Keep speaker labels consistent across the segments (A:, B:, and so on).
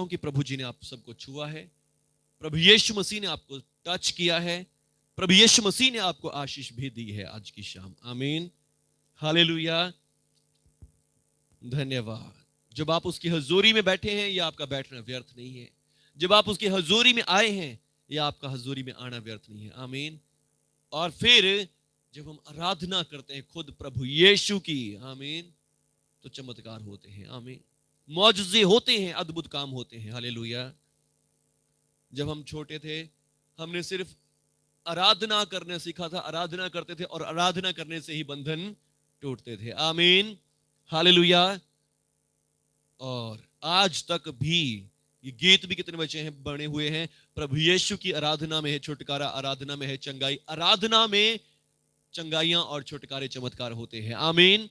A: हूं कि प्रभु जी ने आप सबको छुआ है, प्रभु यीशु मसीह ने आपको टच किया है, प्रभु यीशु मसीह ने आपको आशीष भी दी है आज की शाम। आमीन, हालेलुया, धन्यवाद। जब आप उसकी हजूरी में बैठे हैं, यह आपका बैठना व्यर्थ नहीं है। जब आप उसकी हजूरी में आए हैं, यह आपका हजूरी में आना व्यर्थ नहीं है। आमीन। और फिर जब हम आराधना करते हैं खुद प्रभु यीशु की, आमीन, तो चमत्कार होते हैं। आमीन, मौजूजे होते हैं, अद्भुत काम होते हैं। हालेलुया। जब हम छोटे थे, हमने सिर्फ आराधना करने सीखा था, आराधना करते थे और आराधना करने से ही बंधन टूटते थे। आमीन, हालेलुया। और आज तक भी ये गीत भी कितने बचे हैं, बने हुए हैं। प्रभु यीशु की आराधना में है छुटकारा, आराधना में है चंगाई, आराधना में चंगाइयां और छुटकारे चमत्कार होते हैं। आमीन,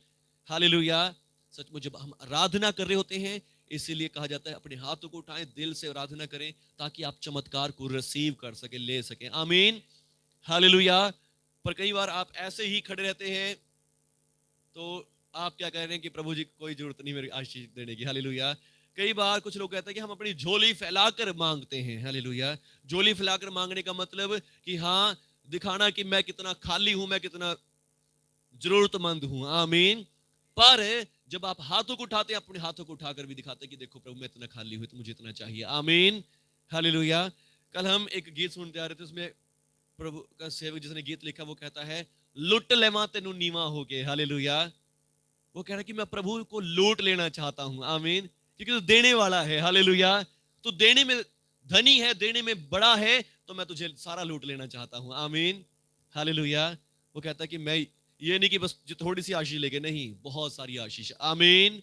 A: हालेलुया। सचमुच जब हम आराधना कर रहे होते हैं, इसीलिए कहा जाता है अपने हाथों को उठाएं, दिल से आराधना करें, ताकि आप चमत्कार को रिसीव कर सके, ले सके। आमीन, हालेलुया। पर कई बार आप ऐसे ही खड़े रहते हैं, तो आप क्या कह रहे हैं कि प्रभु जी कोई जरूरत नहीं मेरी आशीष देने की। हालेलुया। कई बार कुछ लोग कहते हैं कि हम अपनी झोली फैलाकर मांगते हैं। हालेलुया। झोली फैलाकर मांगने का मतलब कि हाँ, दिखाना कि मैं कितना खाली हूं, मैं कितना जरूरतमंद हूं। आमीन। पर जब आप हाथों को उठाते हैं, अपने हाथों को उठाकर भी दिखाते हैं कि देखो प्रभु मैं इतना खाली हूं, तो मुझे इतना चाहिए। आमीन, हालेलुया। कल हम एक गीत सुनते आ रहे थे, उसमें प्रभु का सेवक जिसने गीत लिखा वो कहता है, लुट लेवा तेनू नीवा हो गए। हालेलुया। वो कह रहा है कि मैं प्रभु को लूट लेना चाहता हूं। आमीन, क्योंकि तो देने वाला है। हालेलुया। तो देने में धनी है, देने में बड़ा है, तो मैं तुझे सारा लूट लेना चाहता हूं। आमीन, हालेलुया। वो कहता है कि मैं ये नहीं कि बस जो थोड़ी सी आशीष लेके, नहीं, बहुत सारी आशीष। आमीन,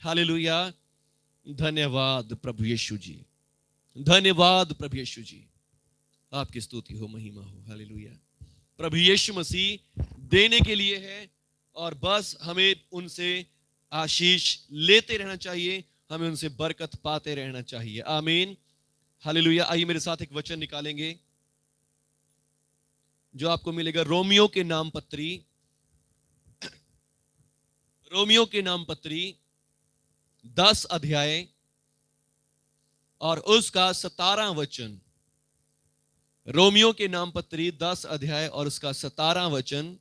A: हालेलुया। धन्यवाद प्रभु यीशु जी, धन्यवाद प्रभु यीशु जी, आपकी स्तुति हो, महिमा हो। हालेलुया। प्रभु यीशु मसीह देने के लिए है, और बस हमें उनसे आशीष लेते रहना चाहिए, हमें उनसे बरकत पाते रहना चाहिए। आमीन, हालेलुया। आइए मेरे साथ एक वचन निकालेंगे जो आपको मिलेगा रोमियो के नाम पत्री, रोमियो के नाम पत्री 10 अध्याय और उसका 17 वचन। रोमियो के नाम पत्री 10 अध्याय और उसका 17 वचन।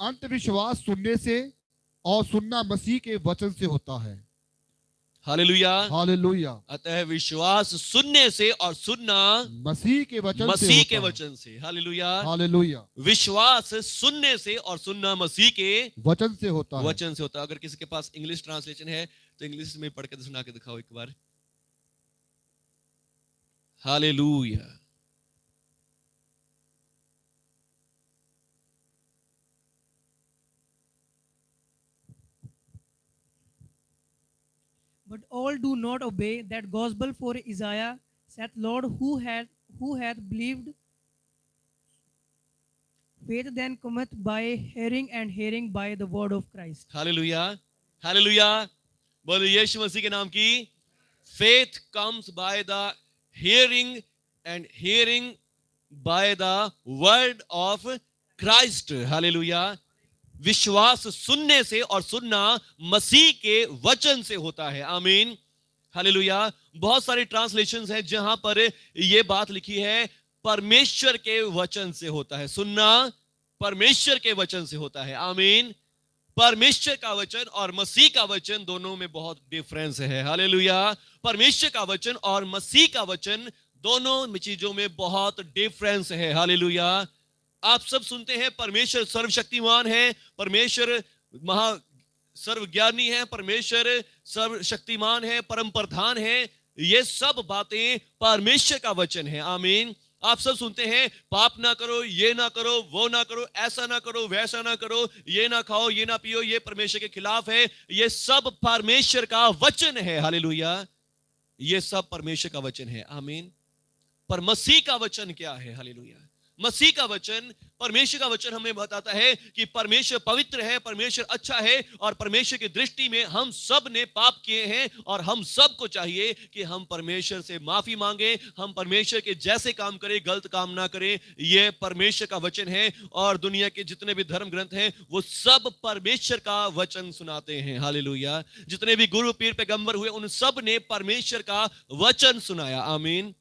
B: अंधविश्वास सुनने से और सुनना मसीह के वचन से होता है।
A: Hallelujah,
B: hallelujah.
A: अतः विश्वास सुनने से और सुनना
B: मसीह के वचन से
A: मसीह के
B: होता है।
A: वचन से। Hallelujah,
B: hallelujah.
A: विश्वास सुनने से और सुनना मसीह के
B: वचन से होता है।
A: वचन से होता है। अगर किसी के पास इंग्लिश ट्रांसलेशन है तो इंग्लिश में पढ़ के सुना के दिखाओ एक बार। Hallelujah.
C: But all do not obey that gospel, for Isaiah saith, Lord, who hath believed? Faith then cometh by hearing, and hearing by the word of Christ.
A: Hallelujah, hallelujah. बोलो यीशु मसीह के नाम की। Faith comes by the hearing, and hearing by the word of Christ. Hallelujah. विश्वास सुनने से और सुनना मसीह के वचन से होता है। आमीन, हालेलुया। बहुत सारे ट्रांसलेशंस हैं जहां पर यह बात लिखी है, परमेश्वर के वचन से होता है। सुनना परमेश्वर के वचन से होता है। आमीन। परमेश्वर का वचन और मसीह का वचन दोनों में बहुत डिफरेंस है। हालेलुया। परमेश्वर का वचन और मसीह का वचन दोनों चीजों में बहुत डिफरेंस है। हालेलुया। आप सब सुनते हैं परमेश्वर सर्वशक्तिमान है, परमेश्वर महा सर्वज्ञानी है, परमेश्वर सर्वशक्तिमान है, परम प्रधान है। ये सब बातें परमेश्वर का वचन है। आमीन। आप सब सुनते हैं पाप ना करो, ये ना करो, वो ना करो, ऐसा ना करो, वैसा ना करो, ये ना खाओ, ये ना पियो, ये परमेश्वर के खिलाफ है। ये सब परमेश्वर का वचन है। हालेलुया। ये सब परमेश्वर का वचन है। आमीन। पर मसीह का वचन क्या है? हालेलुया। मसीह का वचन, परमेश्वर का वचन हमें बताता है कि परमेश्वर पवित्र है, परमेश्वर अच्छा है, और परमेश्वर की दृष्टि में हम सब ने पाप किए हैं, और हम सबको चाहिए कि हम परमेश्वर से माफी मांगे, हम परमेश्वर के जैसे काम करें, गलत काम ना करें। यह परमेश्वर का वचन है, और दुनिया के जितने भी धर्म ग्रंथ हैं वो सब परमेश्वर का वचन सुनाते हैं। हालेलुया। जितने भी गुरु पीर पैगंबर हुए उन सब ने परमेश्वर का वचन सुनाया। आमीन।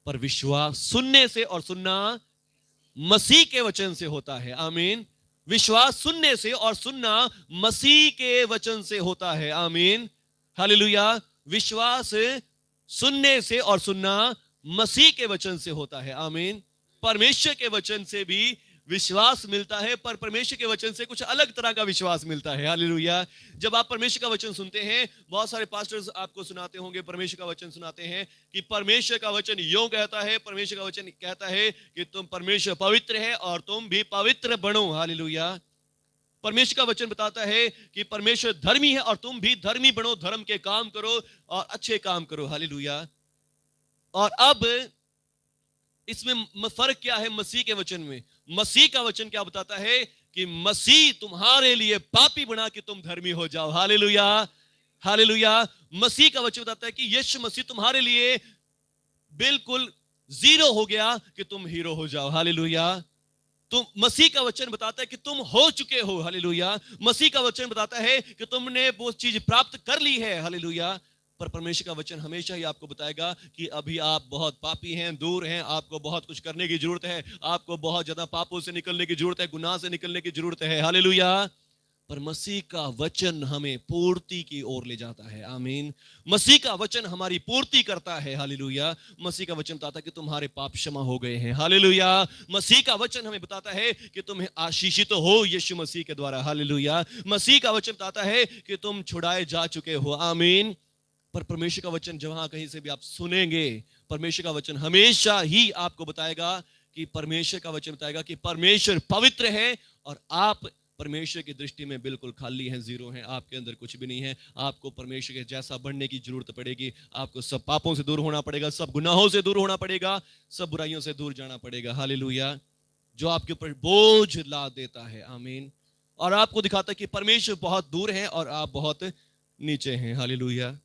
A: पर विश्वास सुनने से और सुनना मसीह के वचन से होता है। आमीन। विश्वास सुनने से और सुनना मसीह के वचन से होता है। आमीन। हालेलुया। विश्वास सुनने से और सुनना मसीह के वचन से होता है। आमीन। परमेश्वर के वचन से भी विश्वास मिलता है, पर परमेश्वर के वचन से कुछ अलग तरह का विश्वास मिलता है। हालेलुया। जब आप परमेश्वर का वचन सुनते हैं, बहुत सारे पास्टर्स आपको सुनाते होंगे, परमेश्वर का वचन सुनाते हैं कि परमेश्वर का वचन यूं कहता है, परमेश्वर का वचन कहता है कि तुम परमेश्वर पवित्र है और तुम भी पवित्र बनो। हालेलुया। परमेश्वर का वचन बताता है कि परमेश्वर धर्मी है और तुम भी धर्मी बनो, धर्म के काम करो और अच्छे काम करो। हालेलुया। और अब इसमें फर्क क्या है मसीह के वचन में? मसीह का वचन क्या बताता है कि मसीह तुम्हारे लिए पापी बना कि तुम धर्मी हो जाओ। हालेलुया। हालेलुया। मसीह का वचन बताता है कि यीशु मसीह तुम्हारे लिए बिल्कुल जीरो हो गया कि तुम हीरो हो जाओ। हालेलुया। तुम, मसीह का वचन बताता है कि तुम हो चुके हो। हालेलुया। मसीह का वचन बताता है कि तुमने वो चीज प्राप्त कर ली है। हालेलुया। पर परमेश्वर का वचन हमेशा ही आपको बताएगा कि अभी आप बहुत पापी हैं, दूर हैं, आपको बहुत कुछ करने की जरूरत है, आपको बहुत ज्यादा पापों से निकलने की जरूरत है, गुनाह से निकलने की जरूरत है। हालेलुया। पर मसीह का वचन हमें पूर्ति की ओर ले जाता है। आमीन। मसीह का वचन हमारी पूर्ति करता है। हालेलुया। मसीह का वचन बताता है कि तुम्हारे पाप क्षमा हो गए हैं। हालेलुया। मसीह का वचन हमें बताता है कि तुम आशीषित हो यीशु मसीह के द्वारा। हालेलुया। मसीह का वचन बताता है कि तुम छुड़ाए जा चुके हो। आमीन। पर परमेश्वर का वचन जहां कहीं से भी आप सुनेंगे, परमेश्वर का वचन हमेशा ही आपको बताएगा कि परमेश्वर का वचन बताएगा कि परमेश्वर पवित्र है और आप परमेश्वर की दृष्टि में बिल्कुल खाली हैं, जीरो हैं, आपके अंदर कुछ भी नहीं है। आपको परमेश्वर के जैसा बनने की जरूरत पड़ेगी। आपको सब पापों से दूर होना पड़ेगा, सब गुनाहों से दूर होना पड़ेगा, सब बुराइयों से दूर जाना पड़ेगा। हालेलुया। जो आपके ऊपर बोझ ला देता है। आमीन। और आपको दिखाता है कि परमेश्वर बहुत दूर है और आप बहुत नीचे हैं। हालेलुया।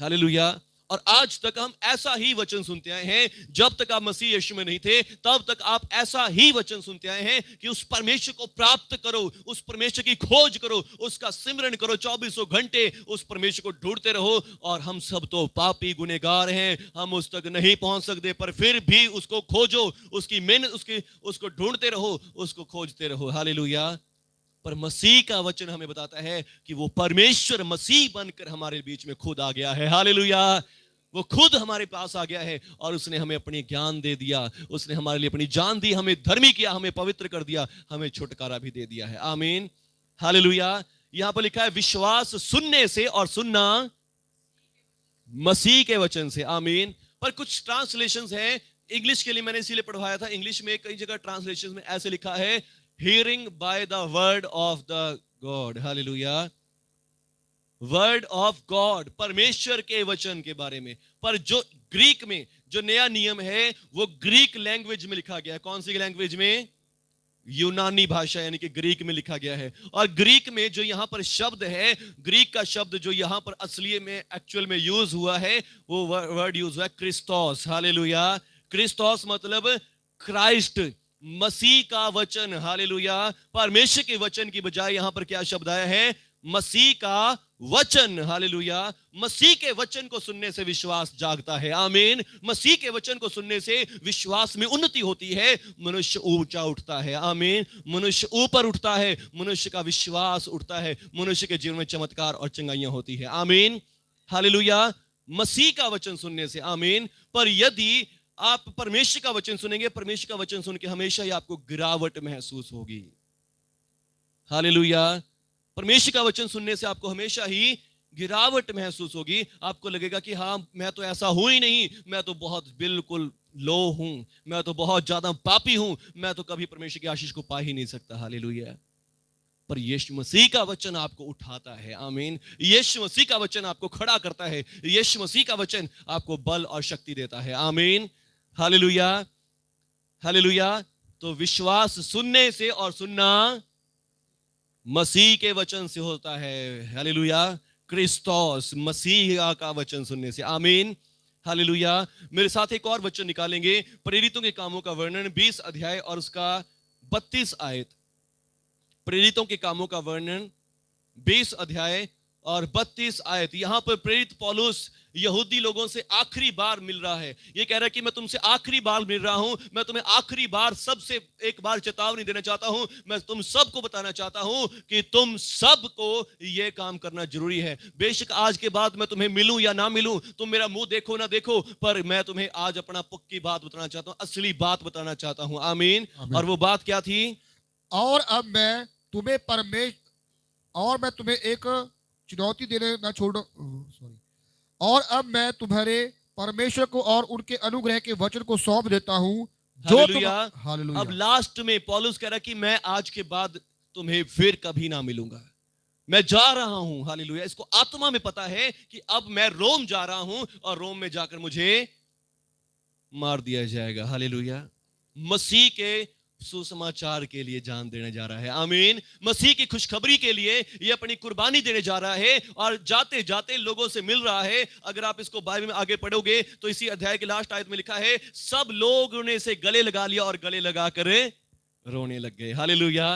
A: हालेलुया। और आज तक हम ऐसा ही वचन सुनते आए हैं। जब तक आप मसीह यीशु में नहीं थे तब तक आप ऐसा ही वचन सुनते आए हैं कि उस परमेश्वर को प्राप्त करो, उस परमेश्वर की खोज करो, उसका सिमरन करो, 24 घंटे उस परमेश्वर को ढूंढते रहो। और हम सब तो पापी गुनहगार हैं, हम उस तक नहीं पहुंच सकते, पर फिर भी उसको खोजो, उसकी मेहनत, उसको ढूंढते रहो, उसको खोजते रहो। हालेलुया। पर मसीह का वचन हमें बताता है कि वो परमेश्वर मसीह बनकर हमारे बीच में खुद आ गया है। हालेलुया। वो खुद हमारे पास आ गया है और उसने हमें अपनी ज्ञान दे दिया, उसने हमारे लिए अपनी जान दी, हमें धर्मी किया, हमें पवित्र कर दिया, हमें छुटकारा भी दे दिया है। आमीन। हालेलुया। यहां पर लिखा है विश्वास सुनने से और सुनना मसीह के वचन से। आमीन। पर कुछ ट्रांसलेशंस हैं, इंग्लिश के लिए मैंने इसीलिए पढ़वाया था। इंग्लिश में कई जगह ट्रांसलेशन में ऐसे लिखा है hearing by the word of the God. Hallelujah. Word of God, परमेश्वर के वचन के बारे में। पर जो ग्रीक में जो नया नियम है वो ग्रीक लैंग्वेज में लिखा गया है। कौन सी लैंग्वेज में? यूनानी भाषा यानी कि ग्रीक में लिखा गया है। और ग्रीक में जो यहां पर शब्द है, ग्रीक का शब्द जो यहां पर असली में एक्चुअल में यूज हुआ है, वो वर्ड यूज हुआ है क्रिस्टोस। हालेलुया। क्रिस्टोस मतलब क्राइस्ट, मसीह का वचन। हालेलुया। परमेश्वर के वचन की बजाय यहां पर क्या शब्द आया है? मसीह का वचन। हालेलुया। मसीह के वचन को सुनने से विश्वास जागता है। आमीन। मसीह के वचन को सुनने से विश्वास में उन्नति होती है, मनुष्य ऊंचा उठता है। आमीन। मनुष्य ऊपर उठता है, मनुष्य का विश्वास उठता है, मनुष्य के जीवन में चमत्कार और चंगाइयां होती है। आमीन। हालेलुया। मसीह का वचन सुनने से। आमीन। पर यदि आप परमेश्वर का वचन सुनेंगे, परमेश्वर का वचन सुन के हमेशा ही आपको गिरावट महसूस होगी। हालेलुया। परमेश्वर का वचन सुनने से आपको हमेशा ही गिरावट महसूस होगी। आपको लगेगा कि हाँ, मैं तो ऐसा हूं ही नहीं, मैं तो बहुत बिल्कुल लो हूं, मैं तो बहुत ज्यादा पापी हूं, मैं तो कभी परमेश्वर की आशीष को पा ही नहीं सकता। हालेलुया। पर यीशु मसीह का वचन आपको उठाता है। आमीन। यीशु मसीह का वचन आपको खड़ा करता है, यीशु मसीह का वचन आपको बल और शक्ति देता है। आमीन। हालेलुया। हालेलुया। तो विश्वास सुनने से और सुनना मसीह के वचन से होता है। हालेलुया। क्रिस्तोस मसीह का वचन सुनने से। आमीन। हालेलुया। मेरे साथ एक और वचन निकालेंगे, प्रेरितों के कामों का वर्णन 20 अध्याय और उसका 32 आयत। प्रेरितों के कामों का वर्णन 20 अध्याय और 32 आयत। यहां पर प्रेरित पौलुस यहूदी लोगों से आखिरी बार मिल रहा है। ये कह रहा है कि मैं तुमसे आखिरी बार मिल रहा हूं, मैं तुम्हें आखिरी बार सबसे एक बार चेतावनी देना चाहता हूं। मैं तुम सबको बताना चाहता हूं कि तुम सबको ये काम करना जरूरी है। बेशक आज के बाद मैं तुम्हें मिलूं या ना मिलूं, तुम मेरा मुंह देखो ना देखो, पर मैं तुम्हें आज अपना पक्की बात बताना चाहता हूं, असली बात बताना चाहता हूं। आमीन।
B: आमीन।
A: और वो बात क्या थी?
B: और अब मैं तुम्हें एक चुनौती देने ना छोड़ सॉरी और अब मैं तुम्हारे परमेश्वर को और उनके अनुग्रह के वचन को सौंप देता हूं जो तुम
A: हालेलुया।
B: हालेलुया।
A: अब लास्ट में पौलुस कह रहा है कि मैं आज के बाद तुम्हें फिर कभी ना मिलूंगा, मैं जा रहा हूं। हालेलुया। इसको आत्मा में पता है कि अब मैं रोम जा रहा हूं और रोम में जाकर मुझे मार दिया जाएगा। हालेलुया। मसीह के सुसमाचार के लिए जान देने जा रहा है। आमीन। मसीह की खुशखबरी के लिए ये अपनी कुर्बानी देने जा रहा है और जाते जाते लोगों से मिल रहा है। अगर आप इसको बाइबल में आगे पढ़ोगे तो इसी अध्याय के लास्ट आयत में लिखा है, सब लोग ने से गले लगा लिया और गले लगाकर रोने लग गए। हालेलुया।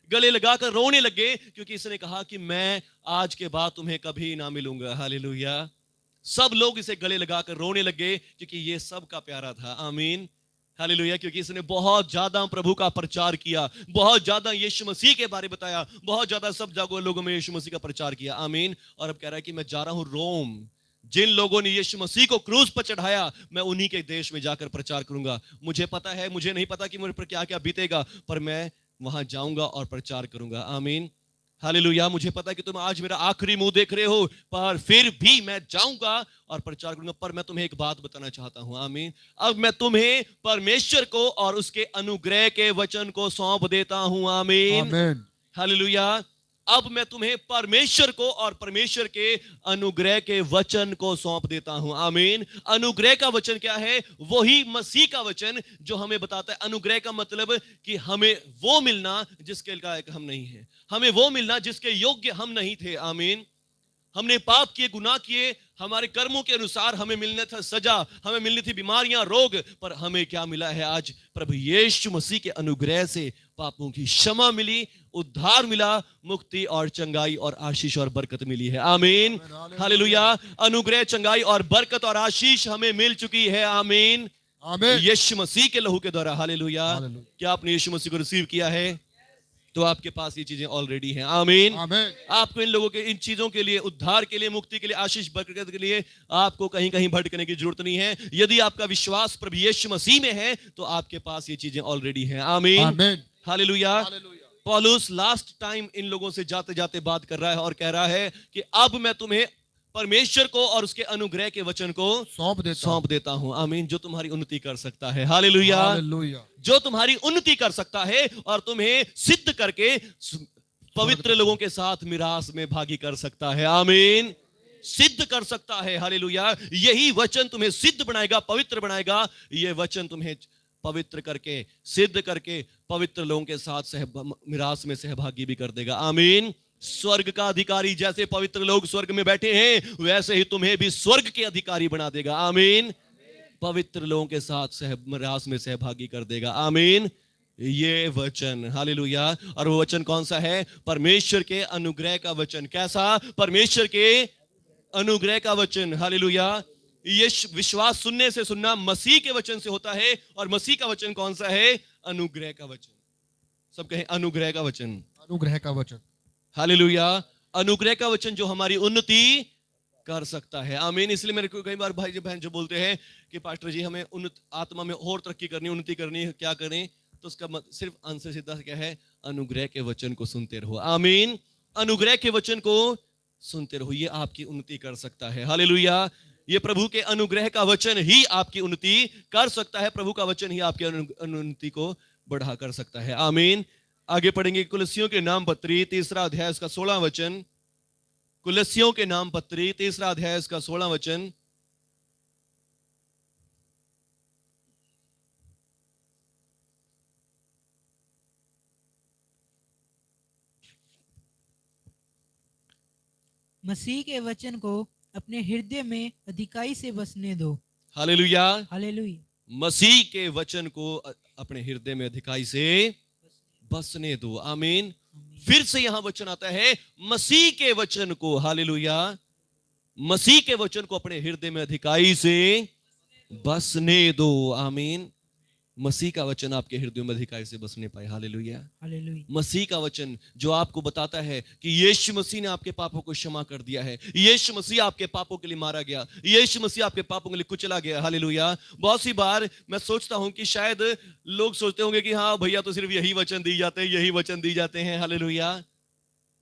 A: गले लगाकर रोने लगे क्योंकि इसने कहा कि मैं आज के बाद तुम्हें कभी ना मिलूंगा। हालेलुया। सब लोग इसे गले लगाकर रोने लगे क्योंकि ये सब का प्यारा था। आमीन। हालेलुया। क्योंकि इसने बहुत ज्यादा प्रभु का प्रचार किया, बहुत ज्यादा यीशु मसीह के बारे में बताया, बहुत ज्यादा सब जगह लोगों में यीशु मसीह का प्रचार किया। आमीन। और अब कह रहा है कि मैं जा रहा हूं रोम। जिन लोगों ने यीशु मसीह को क्रूस पर चढ़ाया, मैं उन्हीं के देश में जाकर प्रचार करूंगा। मुझे पता है, मुझे नहीं पता कि मेरे पर क्या क्या बीतेगा, पर मैं वहां जाऊंगा और प्रचार करूंगा। आमीन। हालेलुया। मुझे पता है कि तुम आज मेरा आखिरी मुंह देख रहे हो, पर फिर भी मैं जाऊंगा और प्रचार करूंगा। पर मैं तुम्हें एक बात बताना चाहता हूं। आमीन। अब मैं तुम्हें परमेश्वर को और उसके अनुग्रह के वचन को सौंप देता हूं। आमीन।
B: आमीन।
A: हालेलुया। अब मैं तुम्हें परमेश्वर को और परमेश्वर के अनुग्रह के वचन को सौंप देता हूं। आमीन। अनुग्रह का वचन क्या है? वही मसीह का वचन जो हमें बताता है। अनुग्रह का मतलब कि हमें वो मिलना जिसके लायक हम नहीं है, हमें वो मिलना जिसके योग्य हम नहीं थे। आमीन। हमने पाप किए, गुनाह किए, हमारे कर्मों के अनुसार हमें मिलना था सजा, हमें मिलनी थी बीमारियां, रोग, पर हमें क्या मिला है आज? प्रभु यीशु मसीह के अनुग्रह से पापों की क्षमा मिली, उद्धार मिला, मुक्ति और चंगाई और आशीष और बरकत मिली है। आमीन। हालेलुया। अनुग्रह, चंगाई और बरकत और आशीष हमें मिल चुकी है। आमीन।
B: आमीन।
A: यीशु मसीह के लहू के द्वारा। हालेलुया।
B: हालेलुया।
A: क्या आपने यीशु मसीह को रिसीव किया है? तो आपके पास ये चीजें ऑलरेडी हैं। आमीन।
B: आमीन।
A: आपको इन लोगों के, इन चीजों के लिए, उद्धार के लिए, मुक्ति के लिए, आशीष बरकत के लिए आपको कहीं कहीं भटकने की जरूरत नहीं है। यदि आपका विश्वास प्रभु यीशु मसीह में है तो आपके पास ये चीजें ऑलरेडी हैं। आमीन।
B: आमीन।
A: हालेलुया। पौलुस लास्ट टाइम इन लोगों से जाते जाते बात कर रहा है और कह रहा है कि अब मैं तुम्हें परमेश्वर को और उसके अनुग्रह के वचन को सौंप देता हूं। आमीन। जो तुम्हारी उन्नति कर सकता है। हालेलुया।
B: हालेलुया।
A: जो तुम्हारी उन्नति कर सकता है और तुम्हें सिद्ध करके पवित्र लोगों के साथ मिरास में भागी कर सकता है। आमीन। सिद्ध कर सकता है। हालेलुया। यही वचन तुम्हें सिद्ध बनाएगा, पवित्र बनाएगा। यह वचन तुम्हें पवित्र करके, सिद्ध करके पवित्र लोगों के साथ मिरास में सहभागी भी कर देगा। आमीन। स्वर्ग का अधिकारी जैसे पवित्र लोग स्वर्ग में बैठे हैं, वैसे ही तुम्हें भी स्वर्ग के अधिकारी बना देगा। आमीन। पवित्र लोगों के साथ मिरास में सहभागी कर देगा। आमीन। ये वचन। हालेलुया। और वो वचन कौन सा है? परमेश्वर के अनुग्रह का वचन। कैसा? परमेश्वर के अनुग्रह का वचन। हालेलुया। ये विश्वास सुनने से, सुनना मसीह के वचन से होता है। और मसीह का वचन कौन सा है? अनुग्रह का वचन। सब कहें अनुग्रह का वचन।
B: अनुग्रह का वचन।
A: हालेलुया। अनुग्रह का वचन जो हमारी उन्नति कर सकता है। आमीन। इसलिए मेरे को कई बार भाई जो बहन जो बोलते हैं कि पास्टर जी हमें आत्मा में और तरक्की करनी, उन्नति करनी है, क्या करें? तो उसका सिर्फ आंसर सीधा क्या है? अनुग्रह के वचन को सुनते रहो। आमीन। अनुग्रह के वचन को सुनते रहो, ये आपकी उन्नति कर सकता है। हालेलुया। ये प्रभु के अनुग्रह का वचन ही आपकी उन्नति कर सकता है। प्रभु का वचन ही आपकी उन्नति को बढ़ा कर सकता है। आमीन। आगे पढ़ेंगे कुलस्सियों के नाम पत्री 3 अध्याय उसका 16 वचन। कुलस्सियों के नाम पत्री 3 अध्याय उसका 16 वचन।
C: मसीह के वचन को अपने हृदय में अधिकाई से बसने दो।
A: हालेलुया।
C: हालेलुया।
A: मसीह के वचन को अपने हृदय में अधिकाई से बसने दो। आमीन। फिर से यहां वचन आता है, मसीह के वचन को, हालेलुया, मसीह के वचन को अपने हृदय में अधिकाई से बसने दो। आमीन। मसीह का वचन आपके हृदय में अधिकाई से बसने पाए। हालेलुया।
C: हालेलुया।
A: मसीह का वचन जो आपको बताता है कि यीशु मसीह ने आपके पापों को क्षमा कर दिया है, यीशु मसीह आपके पापों के लिए मारा गया, यीशु मसीह आपके पापों के लिए कुचला गया। हालेलुया। बहुत सी बार मैं सोचता हूं कि शायद लोग सोचते होंगे कि हाँ भैया तो सिर्फ यही वचन दी जाते हैं, यही वचन दी जाते हैं। हालेलुया।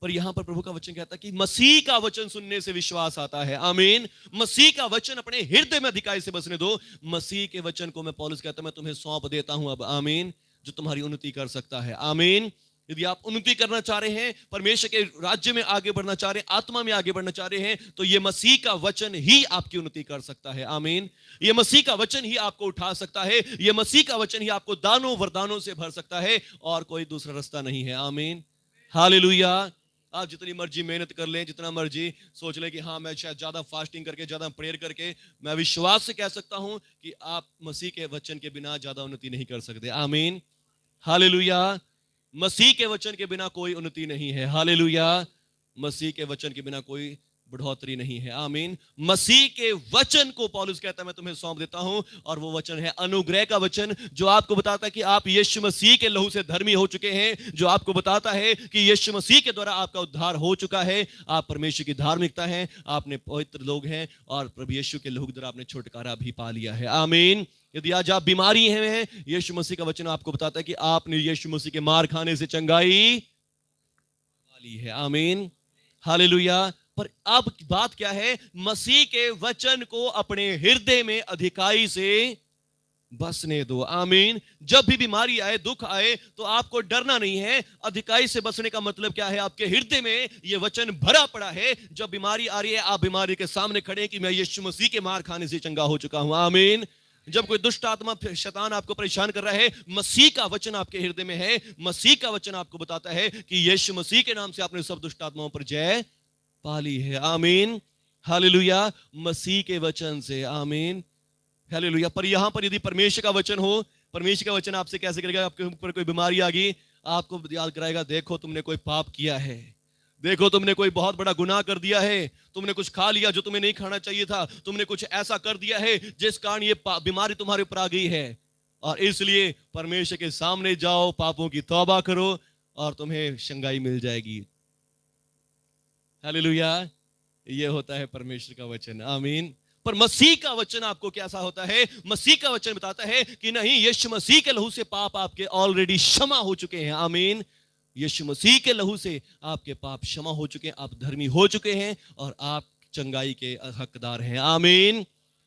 A: पर यहां पर प्रभु का वचन कहता है कि मसीह का वचन सुनने से विश्वास आता है। आमीन। मसीह का वचन अपने हृदय में अधिकाई से बसने दो। मसीह के वचन को मैं पौलुस कहता हूं, मैं तुम्हें सौंप देता हूं अब। आमीन। जो तुम्हारी उन्नति कर सकता है। आमीन। यदि आप उन्नति करना चाह रहे हैं, परमेश्वर के राज्य में आगे बढ़ना चाह रहे हैं, आत्मा में आगे बढ़ना चाह रहे हैं, तो ये मसीह का वचन ही आपकी उन्नति कर सकता है। आमीन। ये मसीह का वचन ही आपको उठा सकता है, ये मसीह का वचन ही आपको दानों वरदानों से भर सकता है, और कोई दूसरा रास्ता नहीं है। आमीन। हालेलुया। आप जितनी मर्जी मेहनत कर लें, जितना मर्जी सोच लें कि हाँ मैं शायद ज्यादा फास्टिंग करके, ज्यादा प्रेयर करके, मैं विश्वास से कह सकता हूं कि आप मसीह के वचन के बिना ज्यादा उन्नति नहीं कर सकते। आमीन। हालेलुया। मसीह के वचन के बिना कोई उन्नति नहीं है। हालेलुया। मसीह के वचन के बिना कोई बढ़ोतरी नहीं है। आमीन। मसीह के वचन को पौलुस कहता है मैं तुम्हें सौंप देता हूं, और वो वचन है अनुग्रह का वचन, जो आपको बताता है कि आप यीशु मसीह के लहू से धर्मी हो चुके हैं, जो आपको बताता है कि यीशु मसीह के द्वारा आपका उद्धार हो चुका है, आप परमेश्वर की धार्मिकता है, आपने पवित्र लोग हैं, और प्रभु यीशु के लहू के द्वारा आपने छुटकारा भी पा लिया है। आमीन। यदि आज आप बीमारी हैं, यीशु मसीह का वचन आपको बताता है कि आपने यीशु मसीह के मार खाने से चंगाई पा ली है। आमीन। हालेलुया। पर अब बात क्या है, मसीह के वचन को अपने हृदय में अधिकाई से बसने दो। आमीन। जब भी बीमारी आए, दुख आए, तो आपको डरना नहीं है। अधिकाई से बसने का मतलब क्या है, आपके हृदय में यह वचन भरा पड़ा है। जब बीमारी आ रही है, आप बीमारी के सामने खड़े कि मैं यीशु मसीह के मार खाने से चंगा हो चुका हूं। आमीन। जब कोई दुष्ट आत्मा, शैतान आपको परेशान कर रहा है, मसीह का वचन आपके हृदय में है। मसीह का वचन आपको बताता है कि यीशु मसीह के नाम से आपने सब दुष्ट आत्माओं पर जय पाली है। आमीन। हालेलुया। मसीह के वचन से। आमीन। हालेलुया। पर यहां पर यदि परमेश्वर का वचन हो, परमेश्वर का वचन आपसे कैसे करेगा, आपके ऊपर कोई बीमारी आ गई, आपको याद कराएगा, देखो तुमने कोई पाप किया है, देखो तुमने कोई बहुत बड़ा गुनाह कर दिया है, तुमने कुछ खा लिया जो तुम्हें नहीं खाना चाहिए था, तुमने कुछ ऐसा कर दिया है जिस कारण ये बीमारी तुम्हारे ऊपर आ गई है, और इसलिए परमेश्वर के सामने जाओ, पापों की तौबा करो, और तुम्हें शंगाई मिल जाएगी। हालेलुया। ये होता है परमेश्वर का वचन। आमीन। पर मसीह का वचन आपको कैसा होता है, मसीह का वचन बताता है कि नहीं, यीशु मसीह के लहू से पाप आपके ऑलरेडी क्षमा हो चुके हैं। आमीन। यीशु मसीह के लहू से आपके पाप क्षमा हो चुके हैं, आप धर्मी हो चुके हैं, और आप चंगाई के हकदार हैं। आमीन।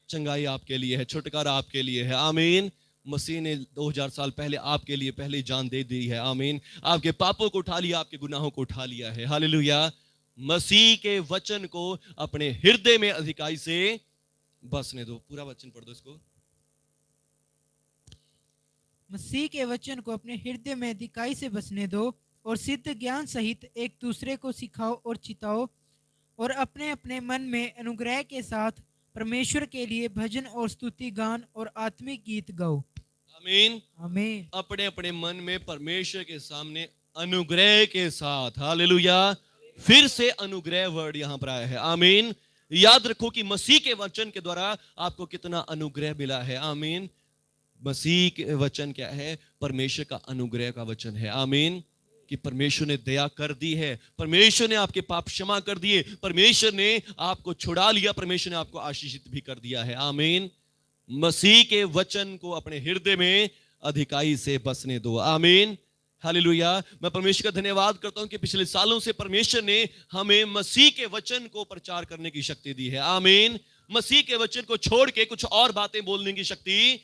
A: चंगाई आपके लिए है, छुटकारा आपके लिए है। आमीन। मसीह ने 2000 साल पहले आपके लिए पहले जान दे दी है। आमीन। आपके पापों को उठा लिया, आपके गुनाहों को उठा लिया है। हालेलुया। मसीह के वचन को अपने हृदय में अधिकाई से बसने दो। पूरा वचन पढ़ दो इसको।
C: मसीह के वचन को अपने हृदय में अधिकाई से बसने दो, और सिद्ध ज्ञान सहित एक दूसरे को सिखाओ और चिताओ, और अपने अपने मन में अनुग्रह के साथ परमेश्वर के लिए भजन और स्तुति गान और आत्मिक गीत गाओ।
A: आमीन।
C: आमीन।
A: अपने अपने मन में परमेश्वर के सामने अनुग्रह के साथ। हालेलुया। फिर से अनुग्रह वर्ड यहां पर आया है। आमीन। याद रखो कि मसीह के वचन के द्वारा आपको कितना अनुग्रह मिला है। आमीन। मसीह के वचन क्या है, परमेश्वर का अनुग्रह का वचन है। आमीन। कि परमेश्वर ने दया कर दी है, परमेश्वर ने आपके पाप क्षमा कर दिए, परमेश्वर ने आपको छुड़ा लिया, परमेश्वर ने आपको आशीषित भी कर दिया है। आमीन। मसीह के वचन को अपने हृदय में अधिकाई से बसने दो। आमीन। हालेलुया। मैं परमेश्वर का धन्यवाद करता हूं कि पिछले सालों से परमेश्वर ने हमें मसीह के वचन को प्रचार करने की शक्ति दी है। आमीन। मसीह के वचन को छोड़ के कुछ और बातें बोलने की शक्ति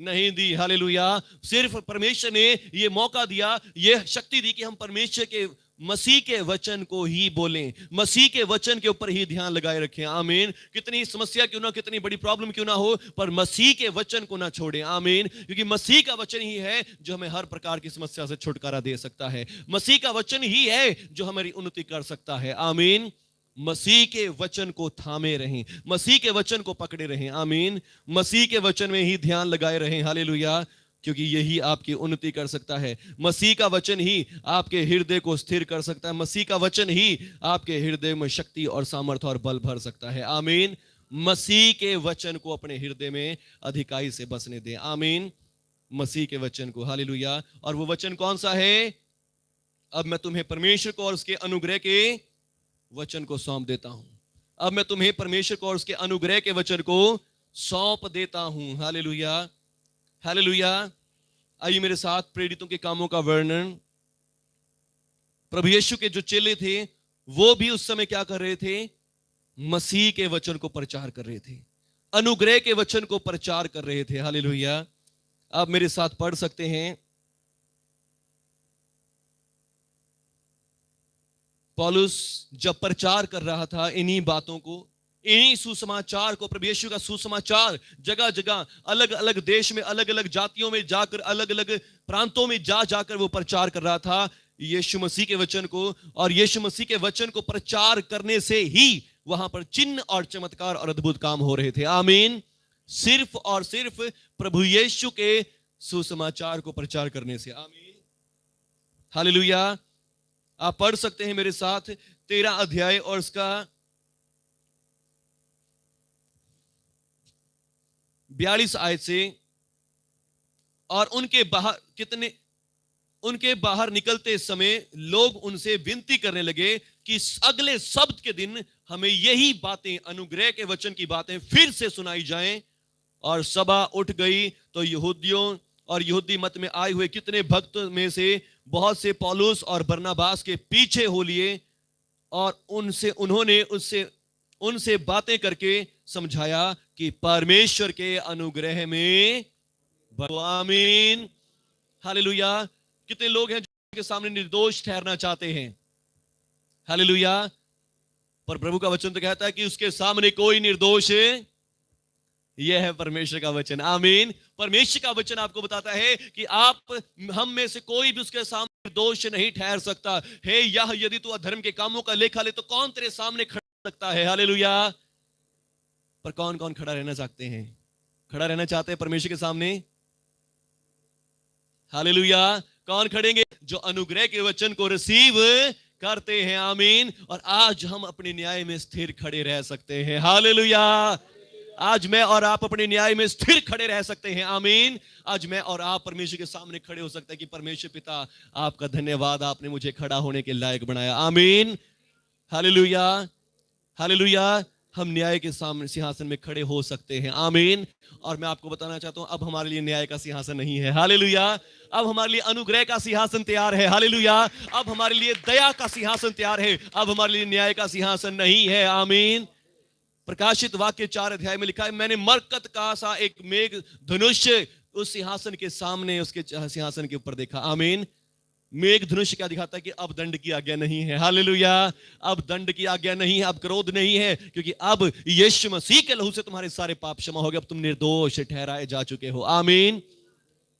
A: नहीं दी। हालेलुया। सिर्फ परमेश्वर ने ये मौका दिया, ये शक्ति दी कि हम परमेश्वर के मसीह के वचन को ही बोलें, मसीह के वचन के ऊपर ही ध्यान लगाए रखें। आमीन। कितनी समस्या क्यों ना, कितनी बड़ी प्रॉब्लम क्यों ना हो, पर मसीह के वचन को ना छोड़ें। आमीन। क्योंकि मसीह का वचन ही है जो हमें हर प्रकार की समस्या से छुटकारा दे सकता है। मसीह का वचन ही है जो हमारी उन्नति कर सकता है। आमीन। मसीह के वचन को थामे रहें, मसीह के वचन को पकड़े रहें। आमीन। मसीह के वचन में ही ध्यान लगाए रहें। हालेलुया। क्योंकि यही आपकी उन्नति कर सकता है। मसीह का वचन ही आपके हृदय को स्थिर कर सकता है। मसीह का वचन ही आपके हृदय में शक्ति और सामर्थ्य और बल भर सकता है। आमीन। मसीह के वचन को अपने हृदय में अधिकाई से बसने दें। आमीन। मसीह के वचन को। हालेलुया। और वो वचन कौन सा है? अब मैं तुम्हें परमेश्वर को और उसके अनुग्रह के वचन को सौंप देता हूं। अब मैं तुम्हें परमेश्वर को और उसके अनुग्रह के वचन को सौंप देता हूं। हालेलुया। हालेलुया। आइए मेरे साथ प्रेरितों के कामों का वर्णन। प्रभु यीशु के जो चेले थे वो भी उस समय क्या कर रहे थे? मसीह के वचन को प्रचार कर रहे थे, अनुग्रह के वचन को प्रचार कर रहे थे। हालेलुया। आप मेरे साथ पढ़ सकते हैं। पौलुस जब प्रचार कर रहा था इन्हीं बातों को, इन्हीं सुसमाचार को, प्रभु यीशु का सुसमाचार जगह जगह अलग अलग देश में, अलग अलग जातियों में जाकर, अलग अलग प्रांतों में जाकर वो प्रचार कर रहा था यीशु मसीह के वचन को। और यीशु मसीह के वचन को प्रचार करने से ही वहां पर चिन्ह और चमत्कार और अद्भुत काम हो रहे थे। आमीन। सिर्फ और सिर्फ प्रभु यीशु के सुसमाचार को प्रचार करने से। आमीन। हालेलुया। आप पढ़ सकते हैं मेरे साथ 13 अध्याय और उसका 42 आयत से। और उनके बाहर निकलते समय लोग उनसे विनती करने लगे कि अगले सब्त के दिन हमें यही बातें, अनुग्रह के वचन की बातें फिर से सुनाई जाएं। और सभा उठ गई तो यहूदियों और यहूदी मत में आए हुए कितने भक्त में से बहुत से पौलुस और बरनबास के पीछे हो लिए और उनसे बातें करके समझाया कि परमेश्वर के अनुग्रह में बढ़ो। आमीन। हालेलुया। कितने लोग हैं जो के सामने निर्दोष ठहरना चाहते हैं? हालेलुया। पर प्रभु का वचन तो कहता है कि उसके सामने कोई निर्दोष है। यह है परमेश्वर का वचन। आमीन। परमेश्वर का वचन आपको बताता है कि हम में से कोई भी उसके सामने निर्दोष नहीं ठहर सकता है। यह यदि तू अधर्म के कामों का लेखा ले तो कौन तेरे सामने खड़ा सकता है? हालेलुया। पर कौन कौन खड़ा रहना चाहते हैं? खड़ा रहना चाहते हैं परमेश्वर के सामने? हालेलुया। कौन खड़ेंगे? जो अनुग्रह के वचन को रिसीव करते हैं। आमीन। और आज हम अपने न्याय में स्थिर खड़े रह सकते हैं। हालेलुया। आज मैं और आप अपने न्याय में स्थिर खड़े रह सकते हैं। आमीन। आज मैं और आप परमेश्वर के सामने खड़े हो सकते हैं कि परमेश्वर पिता, आपका धन्यवाद, आपने मुझे खड़ा होने के लायक बनाया। आमीन। हालेलुया। हालेलुया। हम न्याय के सामने सिंहासन में खड़े हो सकते हैं। आमीन। और मैं आपको बताना चाहता हूं, अब हमारे लिए न्याय का सिंहासन नहीं है। हालेलुया। अब हमारे लिए अनुग्रह का सिंहासन तैयार है। हालेलुया। अब हमारे लिए दया का सिंहासन तैयार है। अब हमारे लिए न्याय का सिंहासन नहीं है। आमीन। प्रकाशित वाक्य 4 अध्याय में लिखा है, मैंने मरकत का सा एक मेघ धनुष उस सिंहासन के सामने, उसके सिंहासन के ऊपर देखा। आमीन। मेघ धनुष क्या दिखाता है? कि अब दंड की आज्ञा नहीं है। हालेलुया। अब दंड की आज्ञा नहीं है, अब क्रोध नहीं है, क्योंकि अब यीशु मसीह के लहू से तुम्हारे सारे पाप क्षमा हो गए। अब तुम निर्दोष ठहराए जा चुके हो। आमीन।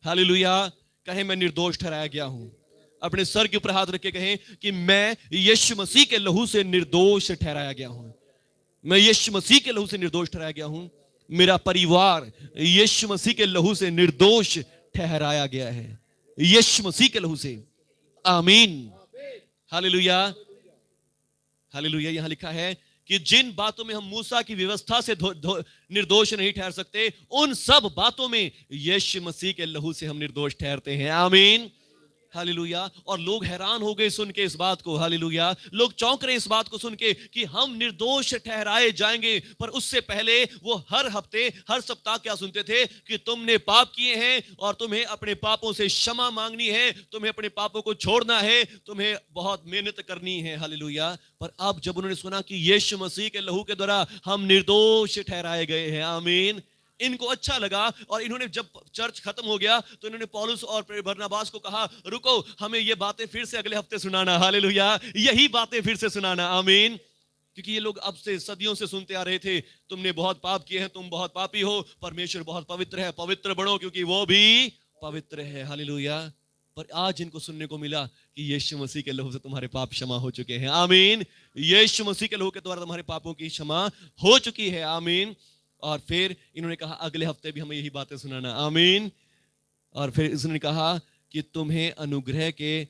A: हालेलुया। कहें, मैं निर्दोष ठहराया गया हूं। अपने सर के ऊपर हाथ रख के कहें कि मैं यीशु मसीह के लहू से निर्दोष ठहराया गया हूं। मैं यीशु मसीह के लहू से निर्दोष ठहराया गया हूं। मेरा परिवार यीशु मसीह के लहू से निर्दोष ठहराया गया है, यीशु मसीह के लहू से। आमीन। हालेलुया। हालेलुया। यहां लिखा है कि जिन बातों में हम मूसा की व्यवस्था से निर्दोष नहीं ठहर सकते, उन सब बातों में यीशु मसीह के लहू से हम निर्दोष ठहरते हैं। आमीन। हालेलुया। और लोग हैरान हो गए सुन के इस बात को। हालेलुया। लोग चौंक रहे इस बात को सुन के कि हम निर्दोष ठहराए जाएंगे। पर उससे पहले वो हर हफ्ते, हर सप्ताह क्या सुनते थे? कि तुमने पाप किए हैं और तुम्हें अपने पापों से क्षमा मांगनी है, तुम्हें अपने पापों को छोड़ना है, तुम्हें बहुत मेहनत करनी है। हालेलुया। पर अब जब उन्होंने सुना कि यीशु मसीह के लहू के द्वारा हम निर्दोष ठहराए गए हैं, आमीन, इनको अच्छा लगा। और इन्होंने, जब चर्च खत्म हो गया तो इन्होंने पौलुस और बरनबास को कहा, रुको, हमें ये बातें फिर से अगले हफ्ते सुनाना। हालेलुया। यही बातें फिर से सुनाना। आमीन। क्योंकि ये लोग अब से सदियों से सुनते आ रहे थे, तुमने बहुत पाप किए हैं, तुम बहुत पापी हो, परमेश्वर बहुत पवित्र है, पवित्र बनो क्योंकि वो भी पवित्र है। हालेलुया। पर आज इनको सुनने को मिला कि यीशु मसीह के लहू से तुम्हारे पाप क्षमा हो चुके हैं। आमीन। यीशु मसीह के लहू के द्वारा तुम्हारे पापों की क्षमा हो चुकी है। आमीन। और फिर इन्होंने कहा अगले हफ्ते भी हमें यही बातें सुनाना। आमीन। और फिर इसने कहा कि तुम्हें अनुग्रह के,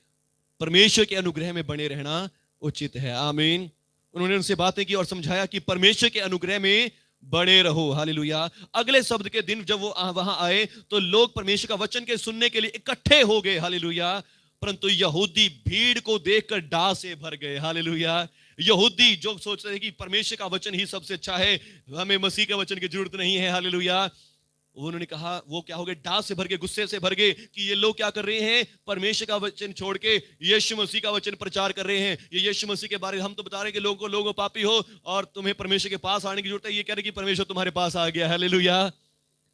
A: परमेश्वर के अनुग्रह में बने रहना उचित है। आमीन। उन्होंने उनसे बातें की और समझाया कि परमेश्वर के अनुग्रह में बड़े रहो। हालेलुया। अगले शब्द के दिन जब वो वहां आए तो लोग परमेश्वर का वचन के सुनने के लिए इकट्ठे हो गए। हालेलुया। परंतु यहूदी भीड़ को देखकर डा से भर गए। हालेलुया। यहूदी जो सोच रहे कि परमेश्वर का वचन ही सबसे अच्छा है, हमें मसीह के वचन की जरूरत नहीं है। हालेलुया। उन्होंने कहा, वो क्या हो गए, डांट से भर गए, गुस्से से भर गए कि ये लोग क्या कर रहे हैं, परमेश्वर का वचन छोड़ के यीशु मसीह का वचन प्रचार कर रहे हैं। ये यीशु मसीह के बारे में हम तो बता रहे हैं कि लोगों पापी हो और तुम्हें परमेश्वर के पास आने की जरूरत है। ये कह रहे कि परमेश्वर तुम्हारे पास आ गया। हालेलुया।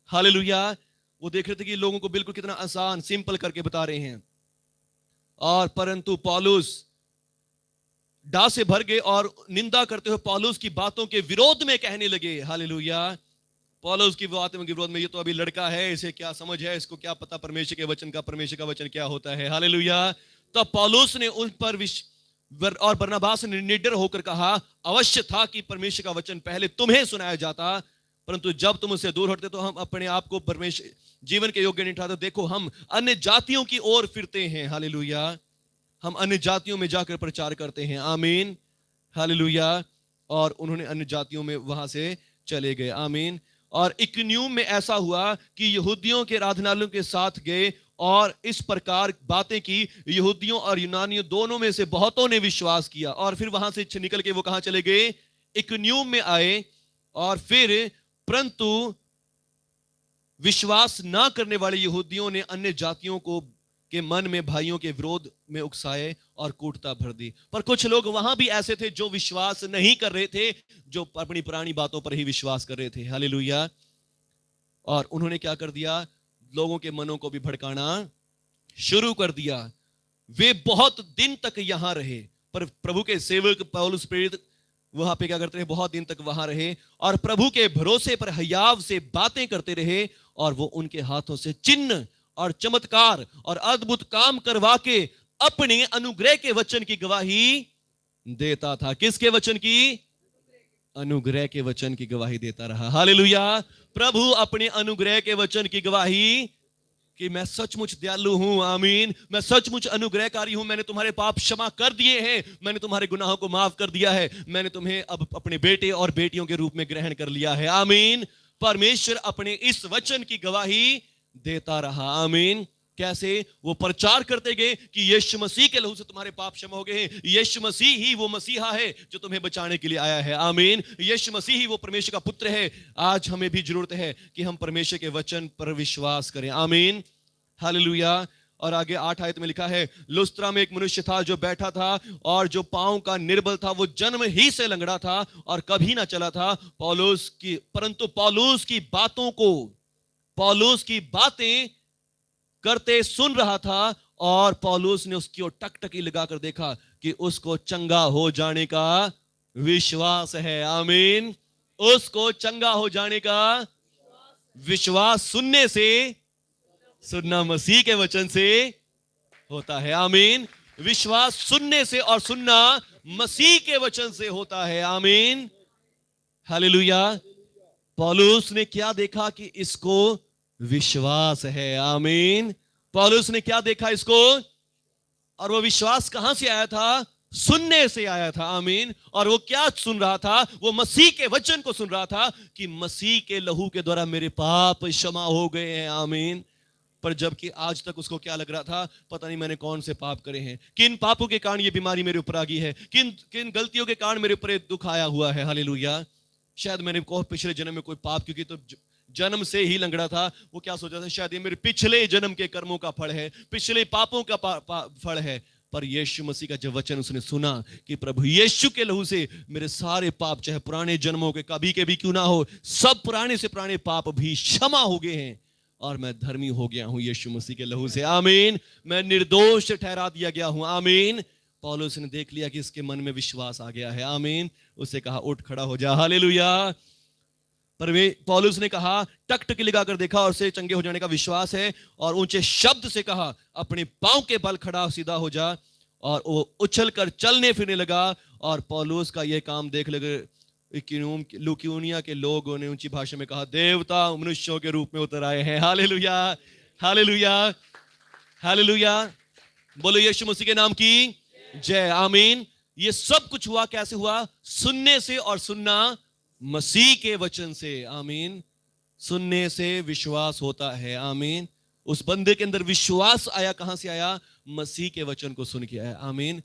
A: हालेलुया। वो देख रहे थे कि लोगों को बिल्कुल कितना आसान, सिंपल करके बता रहे हैं। और परंतु पौलुस डांट से भर गए और निंदा करते हुए पौलुस की बातों के विरोध में कहने लगे। हालेलुया। पौलुस की बातों के विरोध में, ये तो अभी लड़का है, इसे क्या समझ है, इसको क्या पता परमेश्वर के वचन का, परमेश्वर का वचन क्या होता है। हालेलुया। तब पौलुस ने उन पर और बरनबास ने निडर होकर कहा, अवश्य था कि परमेश्वर का वचन पहले तुम्हें सुनाया जाता, परंतु जब तुम उससे दूर हटते तो हम अपने आप को परमेश्वर जीवन के योग्य नहीं ठहराते। देखो हम अन्य जातियों की ओर फिरते हैं। हालेलुया। हम अन्य जातियों में जाकर प्रचार करते हैं। आमीन। हालेलुया। और उन्होंने अन्य जातियों में वहां से चले गए। आमीन। और इकनियुम में ऐसा हुआ कि यहूदियों के आराधनालयों के साथ गए और इस प्रकार बातें की। यहूदियों और यूनानियों दोनों में से बहुतों ने विश्वास किया। और फिर वहां से निकल के वो कहां चले गए, इकनियुम में आए। और फिर परंतु विश्वास ना करने वाले यहूदियों ने अन्य जातियों को के मन में भाइयों के विरोध में उकसाए और कूटता भर दी। पर कुछ लोग वहां भी ऐसे थे जो विश्वास नहीं कर रहे थे, जो अपनी पुरानी बातों पर ही विश्वास कर रहे थे। हालेलुया। और उन्होंने क्या कर दिया, लोगों के मनों को भी भड़काना शुरू कर दिया। वे बहुत दिन तक यहां रहे, पर प्रभु के सेवक पौलुस प्रेरित वहां पे क्या करते रहे, बहुत दिन तक वहां रहे और प्रभु के भरोसे पर हयाव से बातें करते रहे। और वो उनके हाथों से चिन्ह और चमत्कार और अद्भुत काम करवा के अपने अनुग्रह के वचन की गवाही देता था। किसके वचन की? अनुग्रह के वचन की गवाही देता रहा। हालेलुया। प्रभु अपने अनुग्रह के वचन की गवाही कि मैं सचमुच दयालु हूं। आमीन। मैं सचमुच अनुग्रहकारी हूं। मैंने तुम्हारे पाप क्षमा कर दिए हैं। मैंने तुम्हारे गुनाहों को माफ कर दिया है। मैंने तुम्हें अब अपने बेटे और बेटियों के रूप में ग्रहण कर लिया है। आमीन। परमेश्वर अपने इस वचन की गवाही देता रहा। आमीन। कैसे? वो प्रचार करते गए कि यीशु मसीह के लहू से तुम्हारे पाप क्षमा हो गए हैं। यीशु मसीह ही वो मसीहा है जो तुम्हें बचाने के लिए आया है। आमीन। यीशु मसीह ही वो परमेश्वर का पुत्र है। आज हमें भी जरूरत है कि हम परमेश्वर के वचन पर विश्वास करें। आमीन। हालेलुया। और आगे 8 आयत में लिखा है, लुस्त्रा में एक मनुष्य था जो बैठा था और जो पांव का निर्बल था। वो जन्म ही से लंगड़ा था और कभी ना चला था। परंतु पौलुस की बातें करते सुन रहा था और पौलुस ने उसकी ओर टकटकी लगाकर देखा कि उसको चंगा हो जाने का विश्वास है। आमीन। उसको चंगा हो जाने का विश्वास सुनना मसीह के वचन से होता है। आमीन। विश्वास सुनने से और सुनना मसीह के वचन से होता है। आमीन। हालेलुया। पौलुस ने क्या देखा कि इसको विश्वास है। आमीन। पौलुस ने क्या देखा इसको, और वो विश्वास कहां से आया था? सुनने से आया था। आमीन। और वो क्या सुन रहा था? वो मसीह के वचन को सुन रहा था कि मसीह के लहू के द्वारा मेरे पाप क्षमा हो गए हैं। आमीन। पर जबकि आज तक उसको क्या लग रहा था, पता नहीं मैंने कौन से पाप करे हैं, किन पापों के कारण ये बीमारी मेरे ऊपर आ गई है, किन गलतियों के कारण मेरे ऊपर दुख आया हुआ है। हालेलुया। शायद मैंने पिछले जन्म में कोई पाप, क्योंकि तो जन्म से ही लंगड़ा था, वो क्या सोचा था, शायद ये मेरे पिछले जन्म के कर्मों का फल है, पिछले पापों का फल है। पर यीशु मसीह का जब वचन उसने सुना कि प्रभु यीशु के लहू से मेरे सारे पाप, चाहे पुराने जन्मों के कभी के भी क्यों ना हो, सब पुराने से पुराने पाप भी क्षमा हो गए हैं और मैं धर्मी हो गया हूं यीशु मसीह के लहू से। आमीन। मैं निर्दोष ठहरा दिया गया हूं। आमीन। पौलुस ने देख लिया कि इसके मन में विश्वास आ गया है। आमीन। उसे कहा, उठ खड़ा हो जा। हालेलुया। पौलुस ने कहा, टकटकी लगाकर देखा और उसे चंगे हो जाने का विश्वास है, और ऊंचे शब्द से कहा, अपने पांव के बल खड़ा सीधा हो जा। और वो उछल कर चलने फिरने लगा। और पौलुस का ये काम देख लगे लुकियोनिया के लोगों ने ऊंची भाषा में कहा, देवता मनुष्यों के रूप में उतर आए हैं। Hallelujah, hallelujah, hallelujah. बोलो यीशु मसीह के नाम की जय, आमीन। ये सब कुछ हुआ, कैसे हुआ? सुनने से, और सुनना मसीह के वचन से। आमीन। सुनने से विश्वास होता है। आमीन। उस बंदे के अंदर विश्वास आया, कहां से आया? मसीह के वचन को सुन के आया। आमीन।